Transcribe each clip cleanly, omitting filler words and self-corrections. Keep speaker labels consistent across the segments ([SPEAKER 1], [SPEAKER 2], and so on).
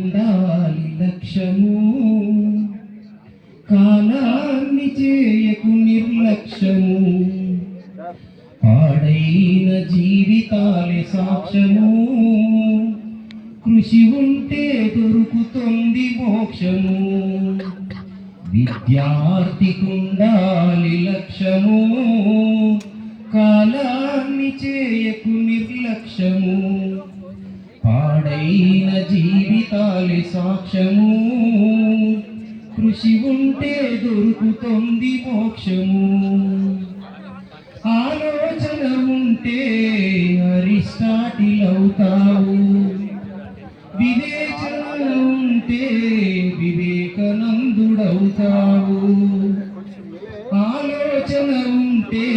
[SPEAKER 1] ఉండాలి లక్ష్యము, కాలాన్ని చేయకు నిర్లక్ష్యము, పాడైన జీవితాలే సాక్ష్యము, కృషి ఉంటే దొరుకుతుంది మోక్షము. విద్యార్థికుండాలి లక్ష్యము, కాలాన్ని చేయకు నిర్లక్ష్యము, పాడైన జీవితాలే సాక్ష్యము, కృషి ఉంటే దొరుకుతుంది మోక్షము. ఆలోచన ఉంటే అరిస్టాటిల్ అవుతావు, వివేచన ఉంటే వివేకానందుడవుతావు. ఆలోచన ఉంటే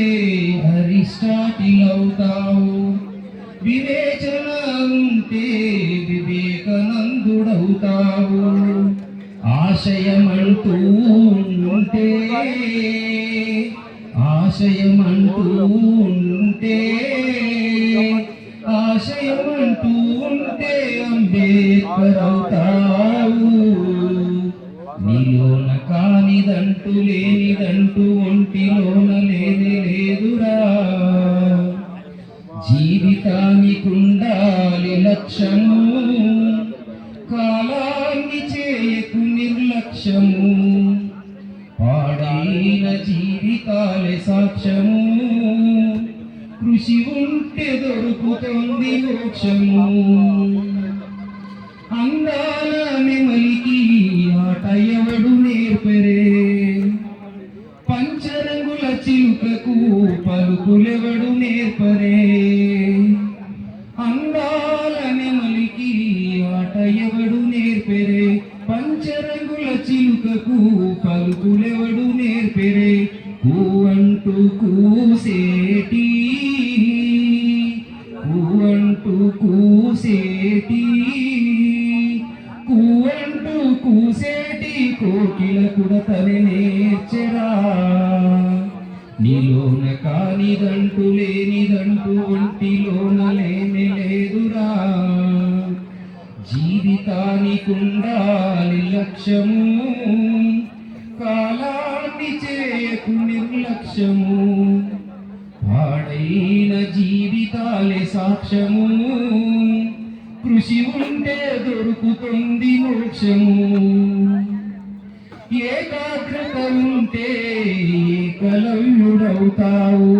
[SPEAKER 1] అరిస్టాటిల్ అవుతావు, వివేచన ఉంటే వివేకానందుడవుతావు. ఆశయమంటూ ఉంటే ఆశయమంటూ ఉంటే ఆశయమంటూ ఉంటే అంబేద్కర్ అవుతావు. నీలోన కానిదంటూ లేనిదంటూ ఒంటిలోన లేని లేదురా. జీవితానికుండాలి లక్ష్యము, కాలాన్ని చేయకు నిర్లక్ష్యము, పాడైన జీవితాలే సాక్ష్యము, కృషి ఉంటే దొరుకుతుంది మోక్షము. అందాల నెమలికి ఆట ఎవడు నేర్పరే, పంచరంగుల చిలుకకు పలుకులెవడు నేర్పరే. అందాల నెమలికి ఆట ఎవడు నేర్పరే, పంచరంగుల చిలుకకు పలుకులెవడు నేర్పరే. కూవంటూ కూసేటి కూవంటూ కూసేటి కూవంటూ కూసేటి కోకిల కూడా తనే నేర్చెరా. నీలోన కానిదంటూ లేనిదంటూ ఒంటిలోన లేని లేదురా. జీవితానికుండాలి లక్ష్యము, కాలాన్ని చేయకు నిర్లక్ష్యము, పాడైన జీవితాలే సాక్ష్యము, కృషి ఉంటే దొరుకుతుంది మోక్షము. ఏకాగ్రత ఉంటే ఏకలవ్యుడవుతావు,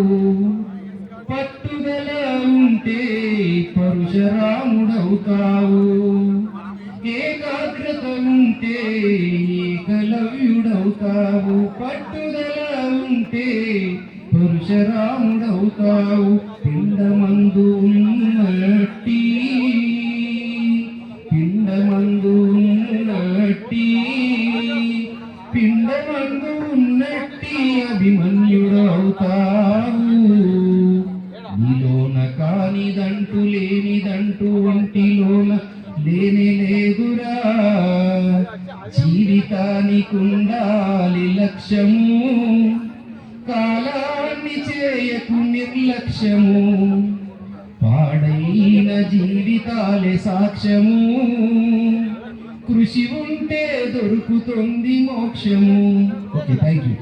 [SPEAKER 1] పట్టుదల ఉంటే పరశురాముడవుతావు. ఏకాగ్రత ఉంటే ఏకలవ్యుడవుతావు, పట్టుదల ఉంటే పరశురాముడవుతావు. పిండమందు ఉన్నట్టి పిండమందు ఉన్నట్టి పిండమందు ఉన్నట్టి అభిమన్యుడవుతావు. నీలోన కానిదంటూ లేనిదంటూ ఒంటిలోన లేనే లేదురా. జీవితానికుండాలి లక్ష్యము, కాలాన్ని చేయకు నిర్లక్ష్యము, పాడైన జీవితాలే సాక్ష్యము, కృషి ఉంటే దొరుకుతుంది మోక్షము. Okay, thank you.